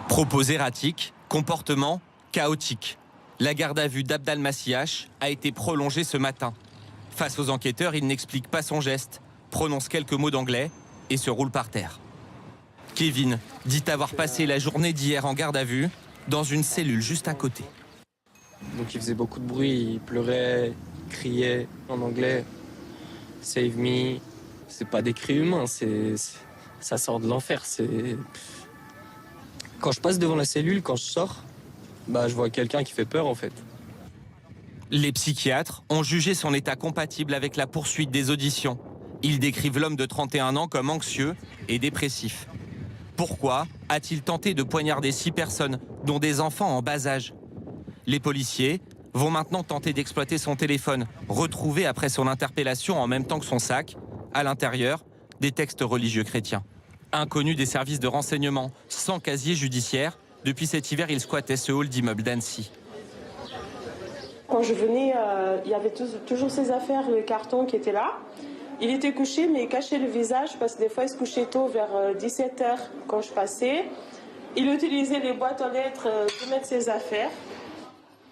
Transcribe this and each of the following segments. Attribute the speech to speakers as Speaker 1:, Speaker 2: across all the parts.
Speaker 1: Propos erratiques, comportement chaotique. La garde à vue d'Abdal Massiach a été prolongée ce matin. Face aux enquêteurs, il n'explique pas son geste, prononce quelques mots d'anglais et se roule par terre. Kevin dit avoir passé la journée d'hier en garde à vue dans une cellule juste à côté.
Speaker 2: Donc il faisait beaucoup de bruit, il pleurait, il criait en anglais. Save me. C'est pas des cris humains, ça sort de l'enfer. Quand je passe devant la cellule, quand je sors, je vois quelqu'un qui fait peur en fait.
Speaker 1: Les psychiatres ont jugé son état compatible avec la poursuite des auditions. Ils décrivent l'homme de 31 ans comme anxieux et dépressif. Pourquoi a-t-il tenté de poignarder 6 personnes, dont des enfants en bas âge? Les policiers vont maintenant tenter d'exploiter son téléphone, retrouvé après son interpellation en même temps que son sac. À l'intérieur, des textes religieux chrétiens. Inconnu des services de renseignement, sans casier judiciaire, depuis cet hiver, il squattait ce hall d'immeuble d'Annecy.
Speaker 3: Quand je venais, il y avait toujours ses affaires, le carton qui était là. Il était couché, mais il cachait le visage parce que des fois, il se couchait tôt, vers 17h quand je passais. Il utilisait les boîtes aux lettres pour mettre ses affaires.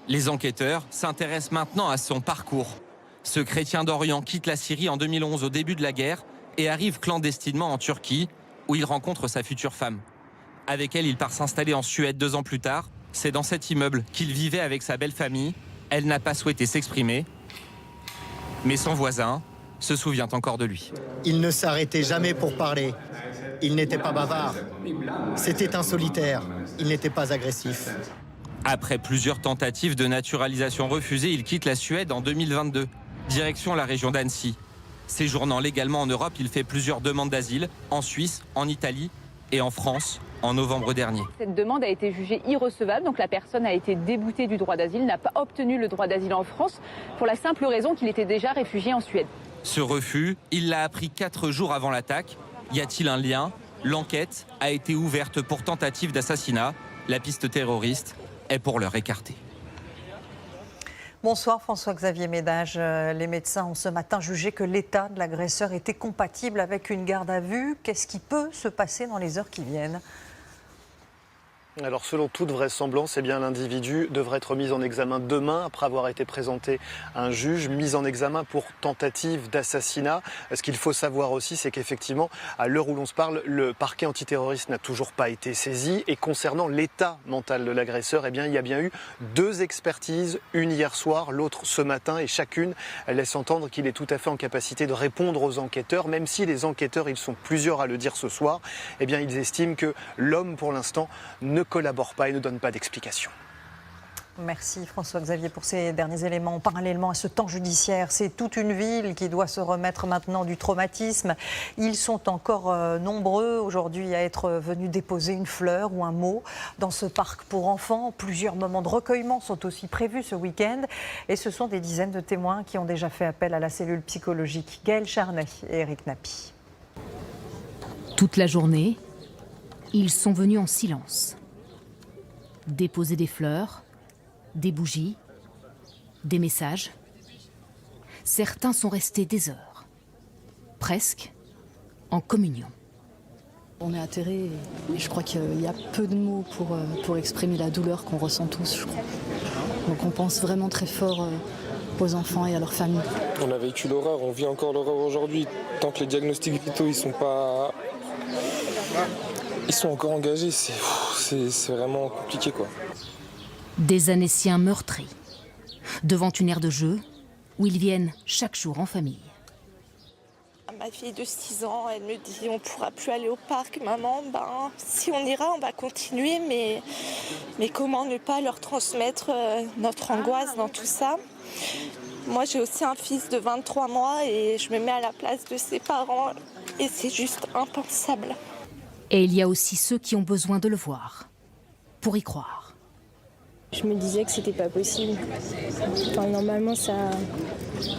Speaker 1: Les enquêteurs s'intéressent maintenant à son parcours. Ce chrétien d'Orient quitte la Syrie en 2011 au début de la guerre et arrive clandestinement en Turquie où il rencontre sa future femme. Avec elle, il part s'installer en Suède 2 ans plus tard. C'est dans cet immeuble qu'il vivait avec sa belle famille. Elle n'a pas souhaité s'exprimer, mais son voisin se souvient encore de lui.
Speaker 4: Il ne s'arrêtait jamais pour parler. Il n'était pas bavard. C'était un solitaire. Il n'était pas agressif.
Speaker 1: Après plusieurs tentatives de naturalisation refusées, il quitte la Suède en 2022, direction la région d'Annecy. Séjournant légalement en Europe, il fait plusieurs demandes d'asile, en Suisse, en Italie et en France, en novembre dernier.
Speaker 5: Cette demande a été jugée irrecevable, donc la personne a été déboutée du droit d'asile, n'a pas obtenu le droit d'asile en France, pour la simple raison qu'il était déjà réfugié en Suède.
Speaker 1: Ce refus, il l'a appris 4 jours avant l'attaque. Y a-t-il un lien? L'enquête a été ouverte pour tentative d'assassinat. La piste terroriste est pour l'heure écartée.
Speaker 6: Bonsoir François-Xavier Médage. Les médecins ont ce matin jugé que l'état de l'agresseur était compatible avec une garde à vue. Qu'est-ce qui peut se passer dans les heures qui viennent ?
Speaker 7: Alors selon toute vraisemblance, l'individu devrait être mis en examen demain après avoir été présenté à un juge, mis en examen pour tentative d'assassinat. Ce qu'il faut savoir aussi, c'est qu'effectivement, à l'heure où l'on se parle, le parquet antiterroriste n'a toujours pas été saisi. Et concernant l'état mental de l'agresseur, il y a bien eu 2 expertises, une hier soir, l'autre ce matin, et chacune laisse entendre qu'il est tout à fait en capacité de répondre aux enquêteurs, même si les enquêteurs, ils sont plusieurs à le dire ce soir, ils estiment que l'homme, pour l'instant, ne collabore pas et ne donne pas d'explication.
Speaker 6: Merci François-Xavier pour ces derniers éléments. Parallèlement à ce temps judiciaire, c'est toute une ville qui doit se remettre maintenant du traumatisme. Ils sont encore nombreux aujourd'hui à être venus déposer une fleur ou un mot dans ce parc pour enfants. Plusieurs moments de recueillement sont aussi prévus ce week-end et ce sont des dizaines de témoins qui ont déjà fait appel à la cellule psychologique. Gaël Charnet et Eric Napi.
Speaker 8: Toute la journée, ils sont venus en silence. Déposer des fleurs, des bougies, des messages. Certains sont restés des heures, presque en communion.
Speaker 9: On est atterrés et je crois qu'il y a peu de mots pour exprimer la douleur qu'on ressent tous, je crois. Donc on pense vraiment très fort aux enfants et à leurs familles.
Speaker 10: On a vécu l'horreur, on vit encore l'horreur aujourd'hui. Tant que les diagnostics vitaux ils sont encore engagés, c'est vraiment compliqué quoi.
Speaker 8: Des Annéciens meurtris, devant une aire de jeu où ils viennent chaque jour en famille.
Speaker 11: Ma fille de 6 ans, elle me dit on ne pourra plus aller au parc, maman. Si on ira, on va continuer, mais comment ne pas leur transmettre notre angoisse dans tout ça? Moi, j'ai aussi un fils de 23 mois et je me mets à la place de ses parents et c'est juste impensable.
Speaker 8: Et il y a aussi ceux qui ont besoin de le voir, pour y croire.
Speaker 12: Je me disais que c'était pas possible. Normalement,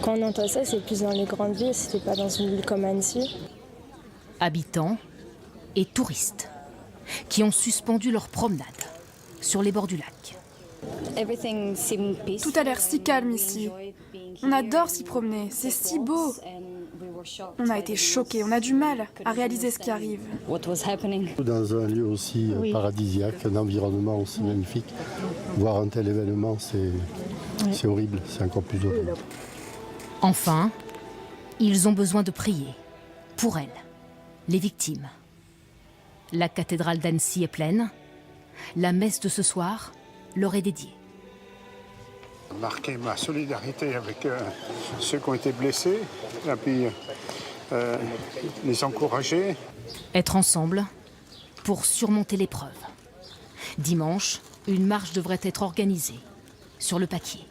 Speaker 12: quand on entend ça, c'est plus dans les grandes villes, c'était pas dans une ville comme Annecy.
Speaker 8: Habitants et touristes qui ont suspendu leur promenade sur les bords du lac.
Speaker 13: Tout a l'air si calme ici. On adore s'y promener, c'est si beau. On a été choqués, on a du mal à réaliser ce qui arrive.
Speaker 14: Dans un lieu aussi paradisiaque, un environnement aussi magnifique, voir un tel événement, c'est horrible, c'est encore plus horrible.
Speaker 8: Enfin, ils ont besoin de prier pour elles, les victimes. La cathédrale d'Annecy est pleine. La messe de ce soir leur est dédiée.
Speaker 15: Marquer ma solidarité avec ceux qui ont été blessés, et puis les encourager.
Speaker 8: Être ensemble pour surmonter l'épreuve. Dimanche, une marche devrait être organisée sur le Paquier.